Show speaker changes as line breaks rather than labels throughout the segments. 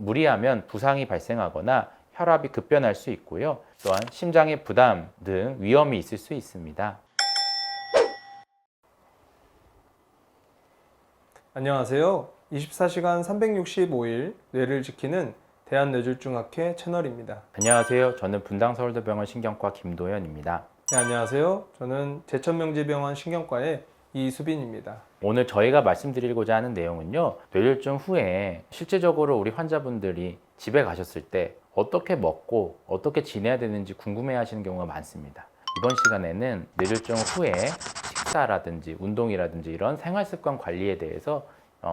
무리하면 부상이 발생하거나 혈압이 급변할 수 있고요. 또한 심장의 부담 등 위험이 있을 수 있습니다.
안녕하세요. 24시간 365일 뇌를 지키는 대한뇌졸중학회 채널입니다.
안녕하세요. 저는 분당서울대병원 신경과 김도현입니다.
네, 안녕하세요. 저는 제천명지병원 신경과의 이수빈입니다.
오늘 저희가 말씀드리고자 하는 내용은요, 뇌졸중 후에 실제적으로 우리 환자분들이 집에 가셨을 때 어떻게 먹고 어떻게 지내야 되는지 궁금해 하시는 경우가 많습니다. 이번 시간에는 뇌졸중 후에 식사라든지 운동이라든지 이런 생활습관 관리에 대해서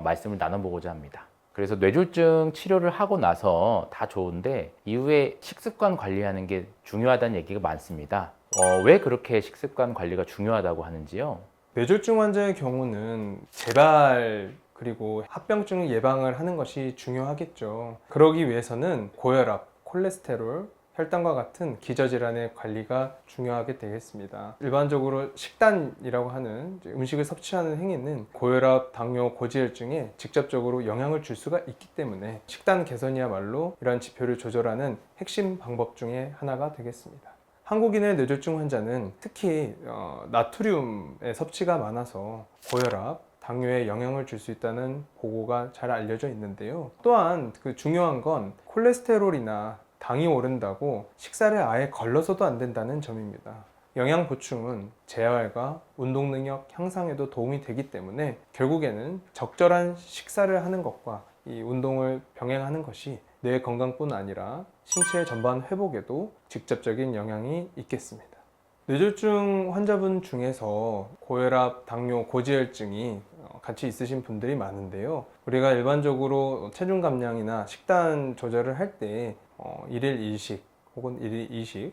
말씀을 나눠보고자 합니다. 그래서 뇌졸중 치료를 하고 나서 다 좋은데 이후에 식습관 관리하는 게 중요하다는 얘기가 많습니다. 왜 그렇게 식습관 관리가 중요하다고 하는지요?
뇌졸중 환자의 경우는 재발 그리고 합병증 예방을 하는 것이 중요하겠죠. 그러기 위해서는 고혈압, 콜레스테롤, 혈당과 같은 기저질환의 관리가 중요하게 되겠습니다. 일반적으로 식단이라고 하는 음식을 섭취하는 행위는 고혈압, 당뇨, 고지혈증에 직접적으로 영향을 줄 수가 있기 때문에 식단 개선이야말로 이러한 지표를 조절하는 핵심 방법 중에 하나가 되겠습니다. 한국인의 뇌졸중 환자는 특히 나트륨의 섭취가 많아서 고혈압, 당뇨에 영향을 줄 수 있다는 보고가 잘 알려져 있는데요. 또한 그 중요한 건 콜레스테롤이나 당이 오른다고 식사를 아예 걸러서도 안 된다는 점입니다. 영양 보충은 재활과 운동 능력 향상에도 도움이 되기 때문에 결국에는 적절한 식사를 하는 것과 이 운동을 병행하는 것이 뇌 건강뿐 아니라 신체 전반 회복에도 직접적인 영향이 있겠습니다. 뇌졸중 환자분 중에서 고혈압, 당뇨, 고지혈증이 같이 있으신 분들이 많은데요. 우리가 일반적으로 체중 감량이나 식단 조절을 할 때 1일 1식 혹은 1일 2식,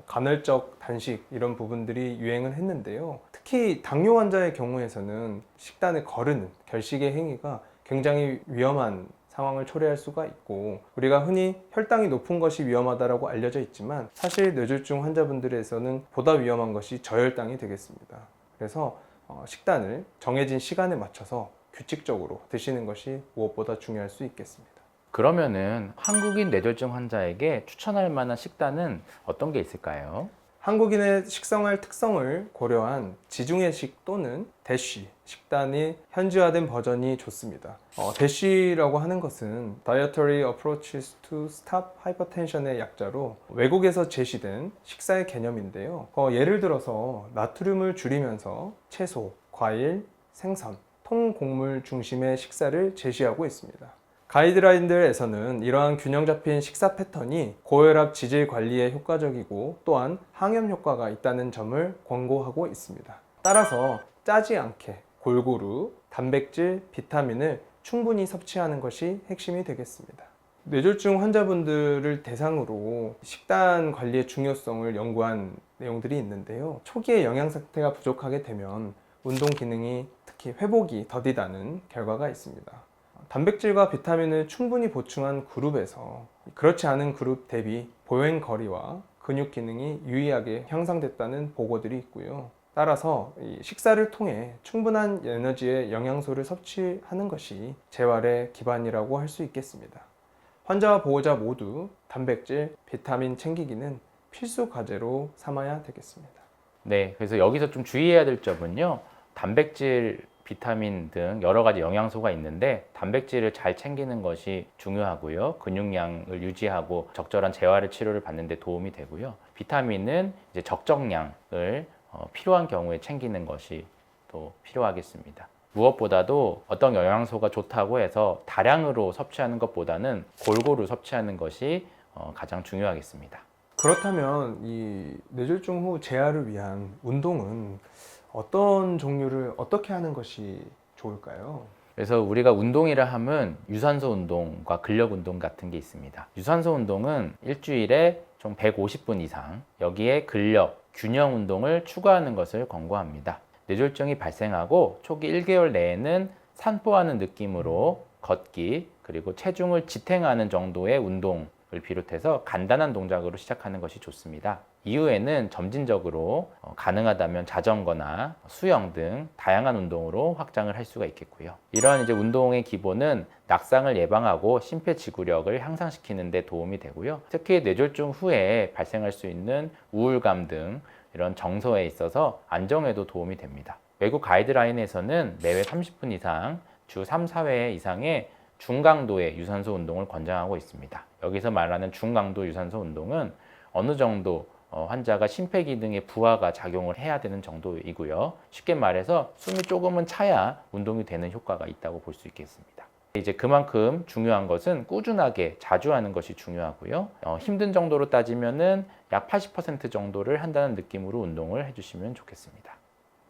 간헐적 단식 이런 부분들이 유행을 했는데요. 특히 당뇨 환자의 경우에서는 식단을 거르는 결식의 행위가 굉장히 위험한 상황을 초래할 수가 있고, 우리가 흔히 혈당이 높은 것이 위험하다고 알려져 있지만 사실 뇌졸중 환자분들에서는 보다 위험한 것이 저혈당이 되겠습니다. 그래서 식단을 정해진 시간에 맞춰서 규칙적으로 드시는 것이 무엇보다 중요할 수 있겠습니다.
그러면은 한국인 뇌졸중 환자에게 추천할 만한 식단은 어떤 게 있을까요?
한국인의 식생활 특성을 고려한 지중해식 또는 대쉬 식단이 현지화된 버전이 좋습니다. 대쉬라고 하는 것은 Dietary Approaches to Stop Hypertension의 약자로 외국에서 제시된 식사의 개념인데요. 예를 들어서 나트륨을 줄이면서 채소, 과일, 생선, 통곡물 중심의 식사를 제시하고 있습니다. 가이드라인들에서는 이러한 균형 잡힌 식사 패턴이 고혈압 지질 관리에 효과적이고 또한 항염 효과가 있다는 점을 권고하고 있습니다. 따라서 짜지 않게 골고루 단백질, 비타민을 충분히 섭취하는 것이 핵심이 되겠습니다. 뇌졸중 환자분들을 대상으로 식단 관리의 중요성을 연구한 내용들이 있는데요. 초기에 영양 상태가 부족하게 되면 운동 기능이 특히 회복이 더디다는 결과가 있습니다. 단백질과 비타민을 충분히 보충한 그룹에서 그렇지 않은 그룹 대비 보행 거리와 근육 기능이 유의하게 향상됐다는 보고들이 있고요. 따라서 식사를 통해 충분한 에너지의 영양소를 섭취하는 것이 재활의 기반이라고 할 수 있겠습니다. 환자와 보호자 모두 단백질, 비타민 챙기기는 필수 과제로 삼아야 되겠습니다.
네, 그래서 여기서 좀 주의해야 될 점은요, 단백질, 비타민 등 여러 가지 영양소가 있는데 단백질을 잘 챙기는 것이 중요하고요. 근육량을 유지하고 적절한 재활의 치료를 받는 데 도움이 되고요. 비타민은 이제 적정량을 필요한 경우에 챙기는 것이 또 필요하겠습니다. 무엇보다도 어떤 영양소가 좋다고 해서 다량으로 섭취하는 것보다는 골고루 섭취하는 것이 가장 중요하겠습니다.
그렇다면 이 뇌졸중 후 재활을 위한 운동은 어떤 종류를 어떻게 하는 것이 좋을까요?
그래서 우리가 운동이라 하면 유산소 운동과 근력 운동 같은 게 있습니다. 유산소 운동은 일주일에 총 150분 이상, 여기에 근력, 균형 운동을 추가하는 것을 권고합니다. 뇌졸중이 발생하고 초기 1개월 내에는 산보하는 느낌으로 걷기, 그리고 체중을 지탱하는 정도의 운동 비롯해서 간단한 동작으로 시작하는 것이 좋습니다. 이후에는 점진적으로 가능하다면 자전거나 수영 등 다양한 운동으로 확장을 할 수가 있겠고요. 이러한 이제 운동의 기본은 낙상을 예방하고 심폐지구력을 향상시키는 데 도움이 되고요. 특히 뇌졸중 후에 발생할 수 있는 우울감 등 이런 정서에 있어서 안정에도 도움이 됩니다. 외국 가이드라인에서는 매회 30분 이상 주 3, 4회 이상의 중강도의 유산소 운동을 권장하고 있습니다. 여기서 말하는 중강도 유산소 운동은 어느 정도 환자가 심폐기능의 부하가 작용을 해야 되는 정도이고요. 쉽게 말해서 숨이 조금은 차야 운동이 되는 효과가 있다고 볼 수 있겠습니다. 이제 그만큼 중요한 것은 꾸준하게 자주 하는 것이 중요하고요. 힘든 정도로 따지면은 약 80% 정도를 한다는 느낌으로 운동을 해주시면 좋겠습니다.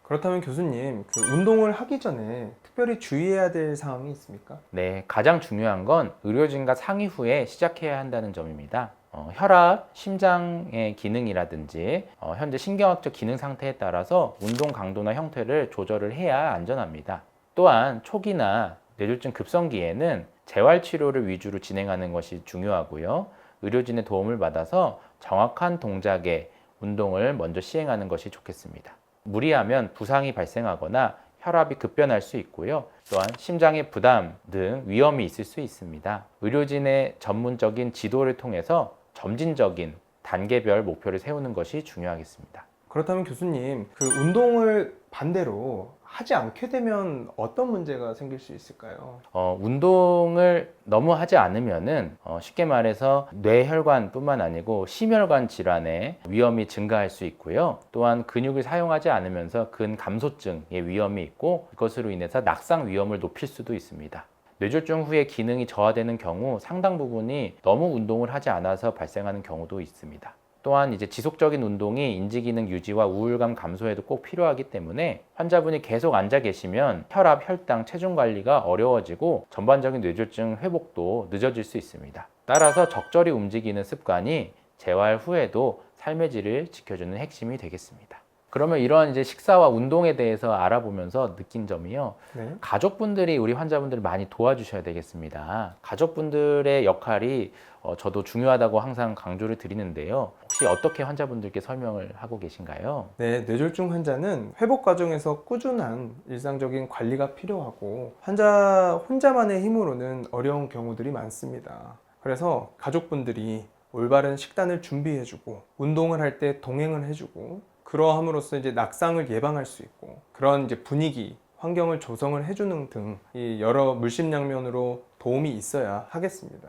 그렇다면 교수님, 그 운동을 하기 전에 특별히 주의해야 될 사항이 있습니까?
네, 가장 중요한 건 의료진과 상의 후에 시작해야 한다는 점입니다. 혈압, 심장의 기능이라든지 현재 신경학적 기능 상태에 따라서 운동 강도나 형태를 조절을 해야 안전합니다. 또한 초기나 뇌졸중 급성기에는 재활치료를 위주로 진행하는 것이 중요하고요. 의료진의 도움을 받아서 정확한 동작의 운동을 먼저 시행하는 것이 좋겠습니다. 무리하면 부상이 발생하거나 혈압이 급변할 수 있고요. 또한 심장의 부담 등 위험이 있을 수 있습니다. 의료진의 전문적인 지도를 통해서 점진적인 단계별 목표를 세우는 것이 중요하겠습니다.
그렇다면 교수님, 그 운동을 반대로 하지 않게 되면 어떤 문제가 생길 수 있을까요?
운동을 너무 하지 않으면은 쉽게 말해서 뇌혈관뿐만 아니고 심혈관 질환의 위험이 증가할 수 있고요. 또한 근육을 사용하지 않으면서 근감소증의 위험이 있고 이것으로 인해서 낙상 위험을 높일 수도 있습니다. 뇌졸중 후에 기능이 저하되는 경우 상당 부분이 너무 운동을 하지 않아서 발생하는 경우도 있습니다. 또한 이제 지속적인 운동이 인지기능 유지와 우울감 감소에도 꼭 필요하기 때문에 환자분이 계속 앉아 계시면 혈압, 혈당, 체중 관리가 어려워지고 전반적인 뇌졸중 회복도 늦어질 수 있습니다. 따라서 적절히 움직이는 습관이 재활 후에도 삶의 질을 지켜주는 핵심이 되겠습니다. 그러면 이런 이제 식사와 운동에 대해서 알아보면서 느낀 점이요.
네.
가족분들이 우리 환자분들을 많이 도와주셔야 되겠습니다. 가족분들의 역할이 저도 중요하다고 항상 강조를 드리는데요. 혹시 어떻게 환자분들께 설명을 하고 계신가요?
네, 뇌졸중 환자는 회복 과정에서 꾸준한 일상적인 관리가 필요하고 환자 혼자만의 힘으로는 어려운 경우들이 많습니다. 그래서 가족분들이 올바른 식단을 준비해주고 운동을 할 때 동행을 해주고 그러함으로써 이제 낙상을 예방할 수 있고 그런 이제 분위기, 환경을 조성을 해주는 등 이 여러 물심양면으로 도움이 있어야 하겠습니다.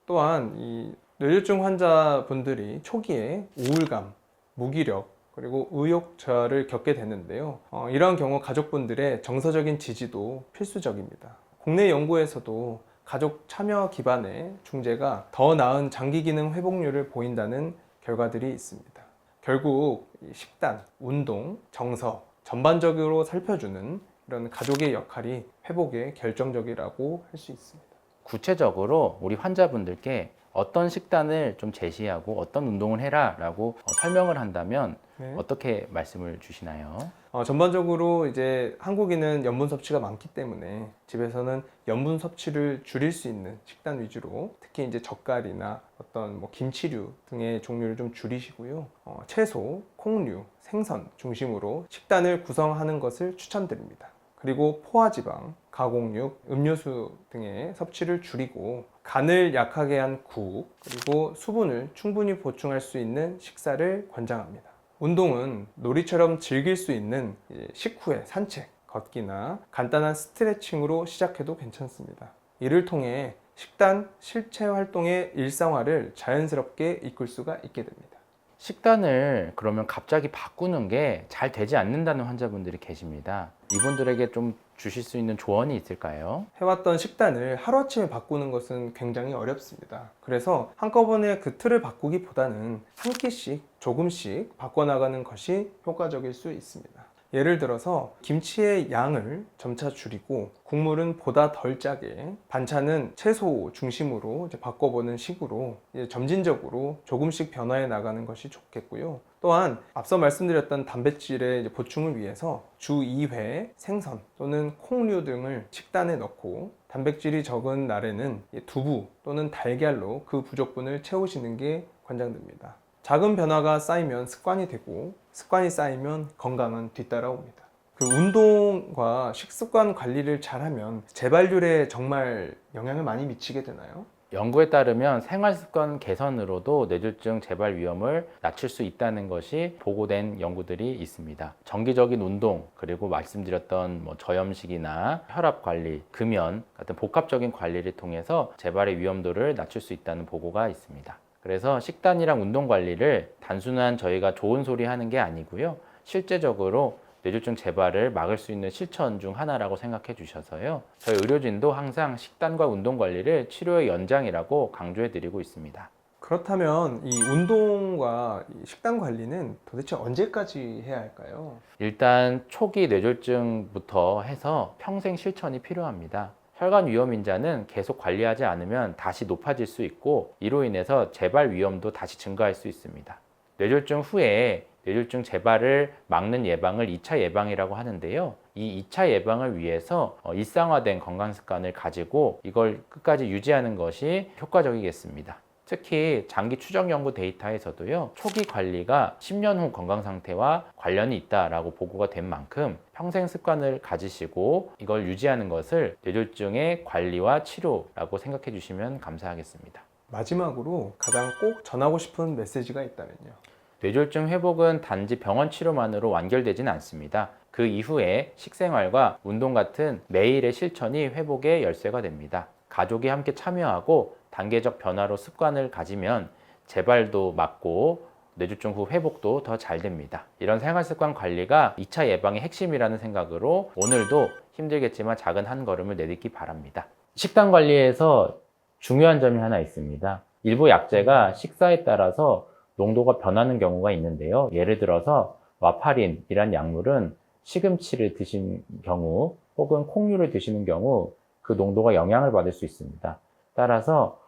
또한 이 뇌졸중 환자분들이 초기에 우울감, 무기력, 그리고 의욕 저하를 겪게 되는데요. 이러한 경우 가족분들의 정서적인 지지도 필수적입니다. 국내 연구에서도 가족 참여 기반의 중재가 더 나은 장기 기능 회복률을 보인다는 결과들이 있습니다. 결국 식단, 운동, 정서 전반적으로 살펴주는 이런 가족의 역할이 회복에 결정적이라고 할 수 있습니다.
구체적으로 우리 환자분들께 어떤 식단을 좀 제시하고 어떤 운동을 해라 라고 설명을 한다면
네.
어떻게 말씀을 주시나요?
전반적으로 이제 한국인은 염분 섭취가 많기 때문에 집에서는 염분 섭취를 줄일 수 있는 식단 위주로 특히 이제 젓갈이나 어떤 뭐 김치류 등의 종류를 좀 줄이시고요. 채소, 콩류, 생선 중심으로 식단을 구성하는 것을 추천드립니다. 그리고 포화지방, 가공육, 음료수 등의 섭취를 줄이고 간을 약하게 한 국, 그리고 수분을 충분히 보충할 수 있는 식사를 권장합니다. 운동은 놀이처럼 즐길 수 있는 식후의 산책, 걷기나 간단한 스트레칭으로 시작해도 괜찮습니다. 이를 통해 식단, 실체 활동의 일상화를 자연스럽게 이끌 수가 있게 됩니다.
식단을 그러면 갑자기 바꾸는 게 잘 되지 않는다는 환자분들이 계십니다. 이분들에게 좀 주실 수 있는 조언이 있을까요?
해왔던 식단을 하루아침에 바꾸는 것은 굉장히 어렵습니다. 그래서 한꺼번에 그 틀을 바꾸기보다는 한 끼씩 조금씩 바꿔나가는 것이 효과적일 수 있습니다. 예를 들어서 김치의 양을 점차 줄이고 국물은 보다 덜 짜게, 반찬은 채소 중심으로 이제 바꿔보는 식으로 이제 점진적으로 조금씩 변화해 나가는 것이 좋겠고요. 또한 앞서 말씀드렸던 단백질의 이제 보충을 위해서 주 2회 생선 또는 콩류 등을 식단에 넣고, 단백질이 적은 날에는 두부 또는 달걀로 그 부족분을 채우시는 게 권장됩니다. 작은 변화가 쌓이면 습관이 되고, 습관이 쌓이면 건강은 뒤따라옵니다. 그 운동과 식습관 관리를 잘하면 재발률에 정말 영향을 많이 미치게 되나요?
연구에 따르면 생활습관 개선으로도 뇌졸중 재발 위험을 낮출 수 있다는 것이 보고된 연구들이 있습니다. 정기적인 운동, 그리고 말씀드렸던 저염식이나 혈압 관리, 금연 같은 복합적인 관리를 통해서 재발의 위험도를 낮출 수 있다는 보고가 있습니다. 그래서 식단이랑 운동 관리를 단순한 저희가 좋은 소리 하는 게 아니고요. 실제적으로 뇌졸중 재발을 막을 수 있는 실천 중 하나라고 생각해 주셔서요. 저희 의료진도 항상 식단과 운동 관리를 치료의 연장이라고 강조해 드리고 있습니다.
그렇다면 이 운동과 이 식단 관리는 도대체 언제까지 해야 할까요?
일단 초기 뇌졸중부터 해서 평생 실천이 필요합니다. 혈관 위험 인자는 계속 관리하지 않으면 다시 높아질 수 있고, 이로 인해서 재발 위험도 다시 증가할 수 있습니다. 뇌졸중 후에 뇌졸중 재발을 막는 예방을 2차 예방이라고 하는데요. 이 2차 예방을 위해서 일상화된 건강 습관을 가지고 이걸 끝까지 유지하는 것이 효과적이겠습니다. 특히 장기 추적 연구 데이터에서도요, 초기 관리가 10년 후 건강 상태와 관련이 있다라고 보고가 된 만큼 평생 습관을 가지시고 이걸 유지하는 것을 뇌졸중의 관리와 치료라고 생각해 주시면 감사하겠습니다.
마지막으로 가장 꼭 전하고 싶은 메시지가 있다면요?
뇌졸중 회복은 단지 병원 치료만으로 완결되지는 않습니다. 그 이후에 식생활과 운동 같은 매일의 실천이 회복의 열쇠가 됩니다. 가족이 함께 참여하고 단계적 변화로 습관을 가지면 재발도 막고 뇌졸중 후 회복도 더 잘 됩니다. 이런 생활습관 관리가 2차 예방의 핵심이라는 생각으로 오늘도 힘들겠지만 작은 한 걸음을 내딛기 바랍니다. 식단 관리에서 중요한 점이 하나 있습니다. 일부 약재가 식사에 따라서 농도가 변하는 경우가 있는데요. 예를 들어서 와파린이란 약물은 시금치를 드신 경우 혹은 콩류를 드시는 경우 그 농도가 영향을 받을 수 있습니다. 따라서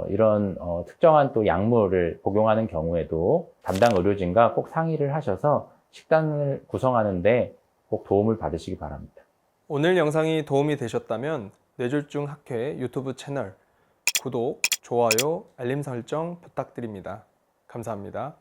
이런 특정한 또 약물을 복용하는 경우에도 담당 의료진과 꼭 상의를 하셔서 식단을 구성하는 데 꼭 도움을 받으시기 바랍니다.
오늘 영상이 도움이 되셨다면 뇌졸중 학회 유튜브 채널 구독, 좋아요, 알림 설정 부탁드립니다. 감사합니다.